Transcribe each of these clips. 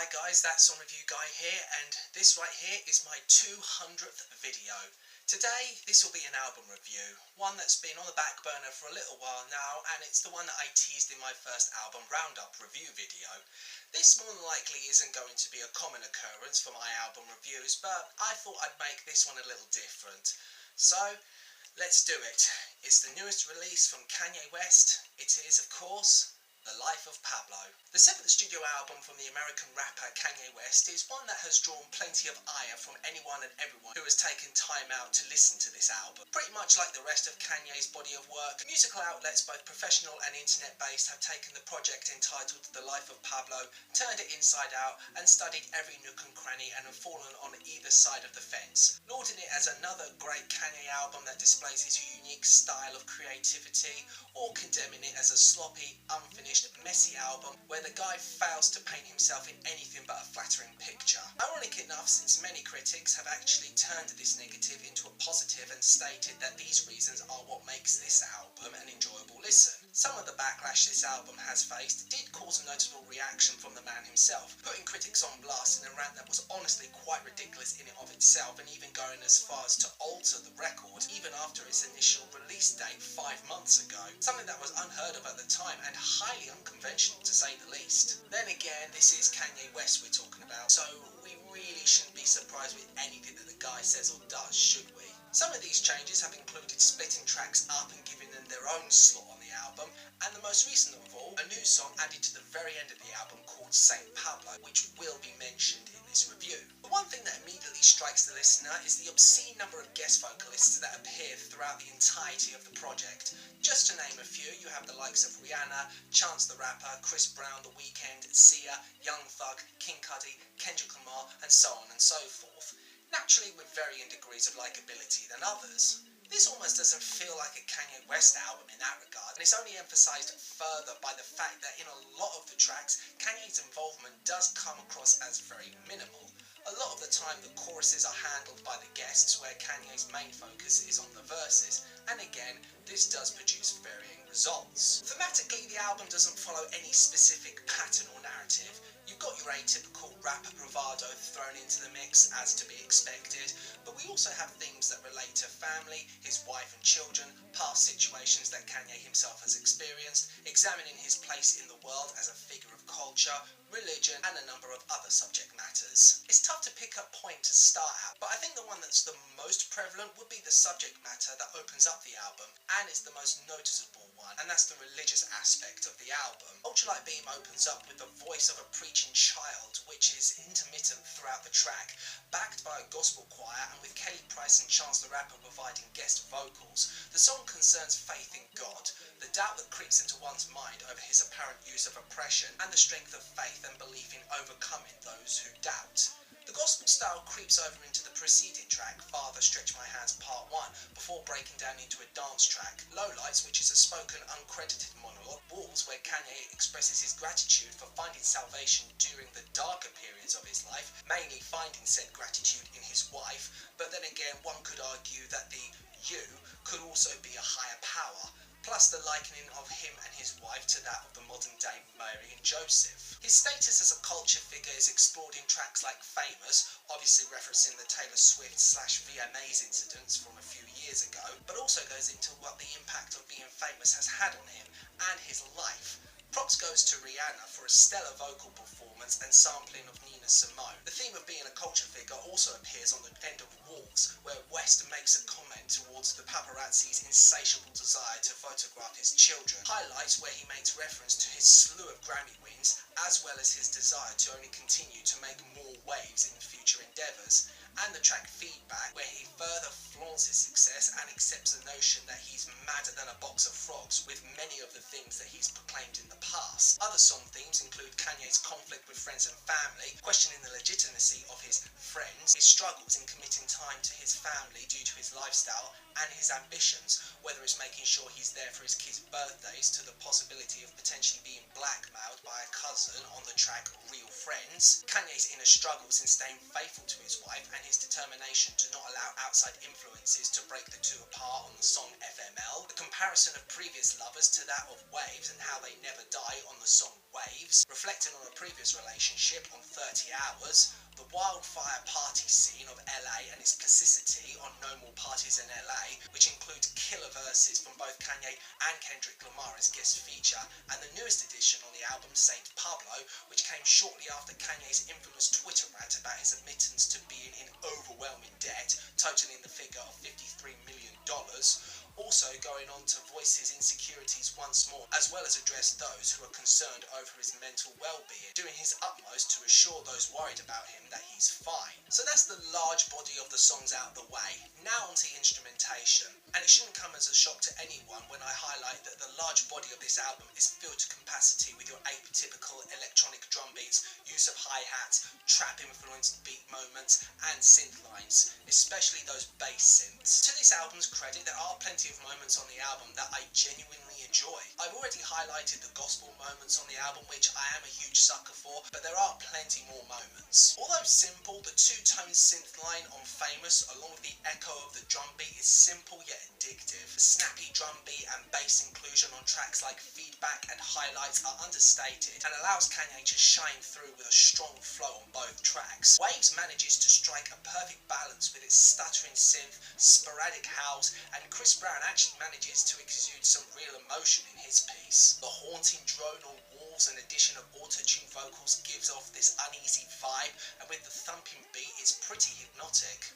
Hi guys, That's Song Review Guy here, and this right here is my 200th video. Today, this will be an album review, one that's been on the back burner for a little while now, and it's the one that I teased in my first album roundup review video. This more than likely isn't going to be a common occurrence for my album reviews, but I thought I'd make this one a little different. So, let's do it. It's the newest release from Kanye West. It is, of course, The Life of Pablo. The seventh studio album from the American rapper Kanye West is one that has drawn plenty of ire from anyone and everyone who has taken time out to listen to this album. Pretty much like the rest of Kanye's body of work, musical outlets both professional and internet-based have taken the project entitled The Life of Pablo, turned it inside out and studied every nook and cranny and have fallen on either side of the fence, lauding it as another great Kanye album that displays his unique style of creativity, or condemning it as a sloppy, unfinished, messy album where the guy fails to paint himself in anything but a flattering picture. Ironic enough, since many critics have actually turned this negative into a positive and stated that these reasons are what makes this album an enjoyable listen. Some of the backlash this album has faced did cause a noticeable reaction from the man himself, putting critics on blast in a rant that was honestly quite ridiculous in and of itself, and even going as far as to alter the record even after its initial release date 5 months ago, something that was unheard of at the time and highly unconventional to say the least. Then again, this is Kanye West we're talking about, so we really shouldn't be surprised with anything that the guy says or does, should we? Some of these changes have included splitting tracks up and giving them their own slot on the album, and the most recent of all, a new song added to the very end of the album called Saint Pablo, which will be mentioned in this review. The one thing that immediately strikes the listener is the obscene number of guest vocalists that appear throughout the entirety of the project. Just to name a few, you have the likes of Rihanna, Chance the Rapper, Chris Brown, The Weeknd, Sia, Young Thug, King Cudi, Kendrick Lamar, and so on and so forth. Naturally with varying degrees of likability than others. This almost doesn't feel like a Kanye West album in that regard, and it's only emphasised further by the fact that in a lot of the tracks, Kanye's involvement does come across as very minimal. A lot of the time the choruses are handled by the guests, where Kanye's main focus is on the verses, and again, this does produce varying results. Thematically, the album doesn't follow any specific pattern or narrative. You've got your atypical rapper bravado thrown into the mix, as to be expected, but we also have themes that relate to family, his wife and children, past situations that Kanye himself has experienced, examining his place in the world as a figure of culture, religion, and a number of other subject matters. It's tough to pick a point to start at, but I think the one that's the most prevalent would be the subject matter that opens up the album, and is the most noticeable one, and that's the religious aspect of the album. Ultralight Beam opens up with the voice of a preaching child, which is intermittent throughout the track, backed by a gospel choir, and with Kelly Price and Chance the Rapper providing guest vocals. The song concerns faith in God, the doubt that creeps into one's mind over his apparent use of oppression, and the strength of faith and belief in overcoming those who doubt. The gospel style creeps over into the preceding track, Father Stretch My Hands Part 1, before breaking down into a dance track, Lowlights, which is a spoken uncredited monologue, Walls, where Kanye expresses his gratitude for finding salvation during the darker periods of his life, mainly finding said gratitude in his wife, but then again one could argue that the you could also be a higher power, plus the likening of him and his wife to that of the modern day Mary and Joseph. His status as a culture figure is explored in tracks like Famous, obviously referencing the Taylor Swift/VMAs incidents from a few years ago, but also goes into what the impact of being famous has had on him and his life. Props goes to Rihanna for a stellar vocal performance and sampling of Nina Simone. The theme of being a culture figure also appears on the end of Wolves, where West makes a comment towards the paparazzi's insatiable desire to photograph his children. Highlights, where he makes reference to his slew of Grammy wins, as well as his desire to only continue to make more waves in future endeavours. And the track Feedback, where he further flaunts his success and accepts the notion that he's madder than a box of frogs with many of the things that he's proclaimed in the past. Other song themes include Kanye's conflict with friends and family, questioning the legitimacy of his friends, his struggles in committing time to his family due to his lifestyle, and his ambitions, whether it's making sure he's there for his kids' birthdays to the possibility of potentially being blackmailed by a cousin on the track Real Friends, Kanye's inner struggles in staying faithful to his wife, and his determination to not allow outside influences to break the two apart on the song FML, the comparison of previous lovers to that of Waves and how they never die on the song Waves, reflecting on a previous relationship on 30 30 hours, the wildfire party scene of LA and its publicity on No More Parties in LA, which includes killer verses from both Kanye and Kendrick Lamar as guest feature, and the newest addition on the album, Saint Pablo, which came shortly after Kanye's infamous Twitter rant about his admittance to being in overwhelming debt, totaling the figure of $53 million, also going on to voice his insecurities once more, as well as address those who are concerned over his mental well-being, doing his utmost to assure those worried about him that he's fine. So that's the large body of the songs out the way. Now onto the instrumentation. And it shouldn't come as a shock to anyone when I highlight that the large body of this album is filled to capacity with your atypical electronic drum beats, use of hi-hats, trap-influenced beat moments, and synth lines, especially those bass synths. To this album's credit, there are plenty of moments on the album that I genuinely enjoy. I've already highlighted the gospel moments on the album, which I am a huge sucker for, but there are plenty more moments. Although simple, the two-tone synth line on Famous, along with the echo of the drum beat, is simple yet addictive. The snappy drum beat and bass inclusion on tracks like Feedback and Highlights are understated and allows Kanye to shine through with a strong flow on both tracks. Waves manages to strike a perfect balance with its stuttering synth, sporadic howls, and Chris Brown actually manages to exude some real emotion in his piece. The haunting drone on walls and addition of auto-tune vocals gives off this uneasy vibe, and with the thumping beat, it's pretty hypnotic.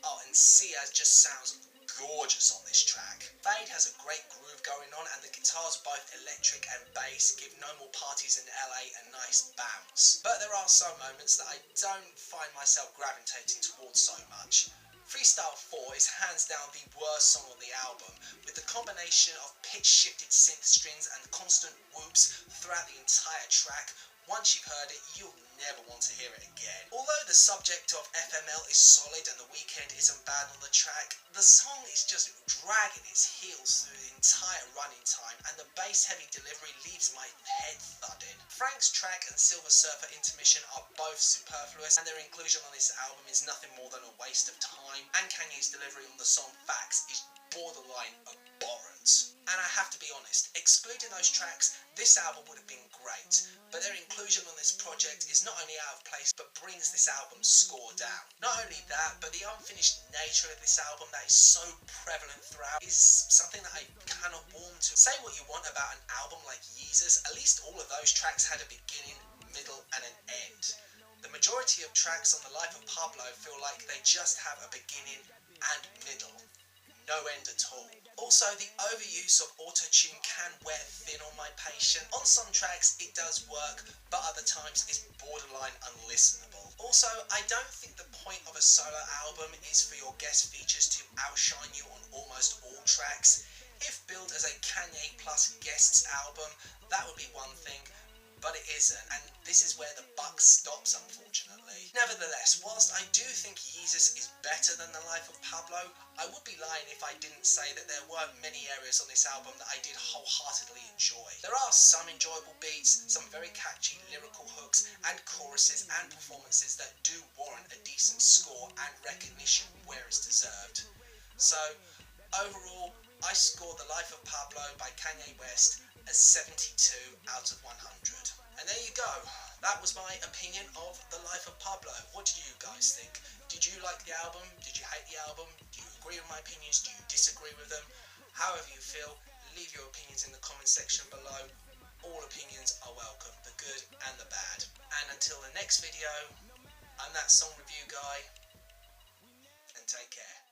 Oh, and Sia just sounds gorgeous on this track. Fade has a great groove going on, and the guitars, both electric and bass, give No More Parties in LA a nice bounce. But there are some moments that I don't find myself gravitating towards so much. Freestyle 4 is hands down the worst song on the album, with the combination of pitch-shifted synth strings and constant whoops throughout the entire track. Once you've heard it, you'll never want to hear it again. Although the subject of FML is solid and The Weeknd isn't bad on the track, the song is just dragging its heels through the entire running time, and the bass-heavy delivery leaves my head thudding. Frank's track and Silver Surfer intermission are both superfluous, and their inclusion on this album is nothing more than a waste of time, and Kanye's delivery on the song Facts is borderline abhorrent. And I have to be honest, excluding those tracks, this album would have been great, but their inclusion on this project is not only out of place, but brings this album's score down. Not only that, but the unfinished nature of this album that is so prevalent throughout is something that I cannot warm to. Say what you want about an album like Yeezus, at least all of those tracks had a beginning, middle, and an end. The majority of tracks on The Life of Pablo feel like they just have a beginning and middle. No end at all. Also, the overuse of auto-tune can wear thin on my patience. On some tracks it does work, but other times it's borderline unlistenable. Also, I don't think the point of a solo album is for your guest features to outshine you on almost all tracks. If billed as a Kanye plus guests album, that would be one thing, but it isn't, and this is where the buck stops, unfortunately. Nevertheless, whilst I do think Yeezus is better than The Life of Pablo, I would be lying if I didn't say that there weren't many areas on this album that I did wholeheartedly enjoy. There are some enjoyable beats, some very catchy lyrical hooks and choruses and performances that do warrant a decent score and recognition where it's deserved. So, overall, I score The Life of Pablo by Kanye West as 72 out of 100. And there you go. That was my opinion of The Life of Pablo. What did you guys think? Did you like the album? Did you hate the album? Do you agree with my opinions? Do you disagree with them? However you feel, leave your opinions in the comment section below. All opinions are welcome, the good and the bad. And until the next video, I'm That Song Review Guy, and take care.